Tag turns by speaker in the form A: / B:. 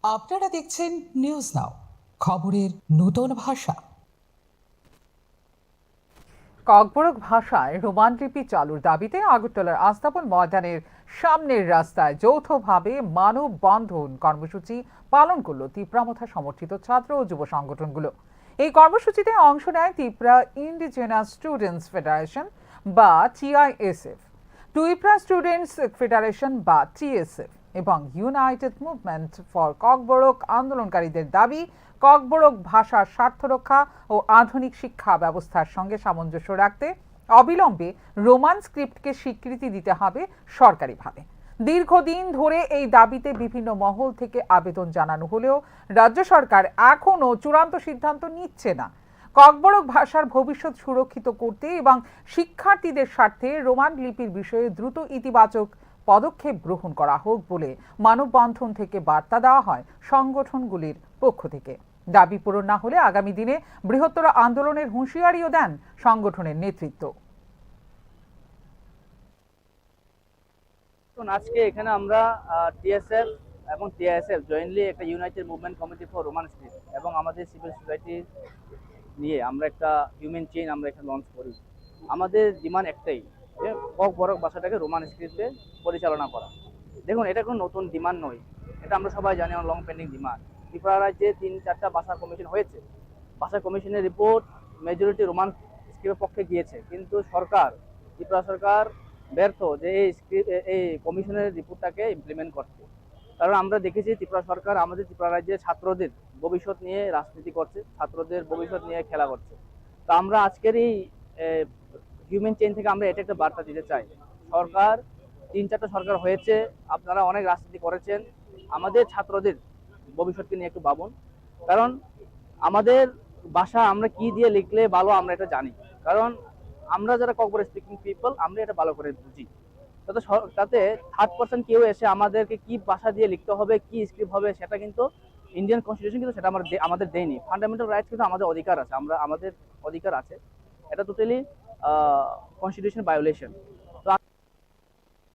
A: আপনারা দেখছেন news now, খবরের নতুন ভাষা।
B: ককবরক ভাষায় রোমান লিপি চালুর দাবিতে আগরতলার আস্তাবল ময়দানের সামনের রাস্তায় যৌথভাবে মানববন্ধন কর্মসূচি পালন করল তিপ্রামথা সমর্থিত ছাত্র ও যুব সংগঠনগুলো। এই কর্মসূচিতে অংশ নেয় তিপ্রা ইন্ডিজেনাস স্টুডেন্টস ফেডারেশন বা টিআইএসএফ, টুইপ্রা স্টুডেন্টস ফেডারেশন বা টিএসএফ এবং ইউনাইটেড মুভমেন্ট ফর ককবরক। আন্দোলনকারীদের দাবি, ককবরক ভাষার স্বার্থ রক্ষা ও আধুনিক শিক্ষা ব্যবস্থার সঙ্গে সামঞ্জস্য রাখতে অবিলম্বে রোমান স্ক্রিপ্টকে স্বীকৃতি দিতে হবে সরকারিভাবে। দীর্ঘদিন ধরে এই দাবিতে বিভিন্ন মহল থেকে আবেদন জানানো হলেও রাজ্য সরকার এখনও চূড়ান্ত সিদ্ধান্ত নিচ্ছে না। ককবরক ভাষার ভবিষ্যৎ সুরক্ষিত করতে এবং শিক্ষার্থীদের স্বার্থে রোমান লিপির বিষয়ে দ্রুত ইতিবাচক পদক্ষেপ গ্রহণ করা হোক বলে মানববন্ধন থেকে বার্তা দেওয়া হয় সংগঠনগুলির পক্ষ থেকে। দাবি পূরণ না হলে আগামী দিনে বৃহত্তর আন্দোলনের হুঁশিয়ারিও দেন সংগঠনের নেতৃত্ব।
C: আজকে এখানে আমরা টিএসএফ এবং টিআইএসএফ জয়েন্টলি একটা United movement committee for Roman script এবং আমাদের সিভিল সোসাইটি নিয়ে আমরা একটা হিউম্যান চেইন আমরা এখানে লঞ্চ করি। আমাদের ডিমান্ড একটাই, যে ককবরক ভাষাটাকে রোমান স্ক্রিপ্টে পরিচালনা করা। দেখুন, এটা কোনো নতুন ডিমান্ড নয়, এটা আমরা সবাই জানি, আমার লং পেন্ডিং ডিমান্ড। ত্রিপুরা রাজ্যে 3-4টা ভাষা কমিশন হয়েছে, ভাষা কমিশনের রিপোর্ট মেজরিটি রোমান স্ক্রিপ্টের পক্ষে গিয়েছে, কিন্তু সরকার, ত্রিপুরা সরকার ব্যর্থ যে এই কমিশনের রিপোর্টটাকে ইমপ্লিমেন্ট করতে। কারণ আমরা দেখেছি ত্রিপুরা সরকার আমাদের ত্রিপুরা রাজ্যের ছাত্রদের ভবিষ্যৎ নিয়ে রাজনীতি করছে, ছাত্রদের ভবিষ্যৎ নিয়ে খেলা করছে। তো আমরা আজকের এই হিউম্যান চেইন থেকে আমরা এটা একটা বার্তা দিতে চাই। সরকার, 3-4টা সরকার হয়েছে, আপনারা অনেক রাজনীতি করেছেন, আমাদের ছাত্রদের ভবিষ্যৎকে নিয়ে একটু ভাবুন। কারণ আমাদের ভাষা আমরা কি দিয়ে লিখলে ভালো আমরা এটা জানি, কারণ আমরা যারা ককবরক স্পিকিং পিপল আমরা এটা ভালো করে বুঝি। তাতে থার্ড পার্সন কেউ এসে আমাদেরকে কি ভাষা দিয়ে লিখতে হবে, কি স্ক্রিপ্ট হবে, সেটা কিন্তু ইন্ডিয়ান কনস্টিটিউশন কিন্তু সেটা আমাদের দেয়নি। ফান্ডামেন্টাল রাইটস কিন্তু আমাদের অধিকার আছে, আমাদের অধিকার আছে। এটা টোটালি কনস্টিটিউশন ভায়োলেশন।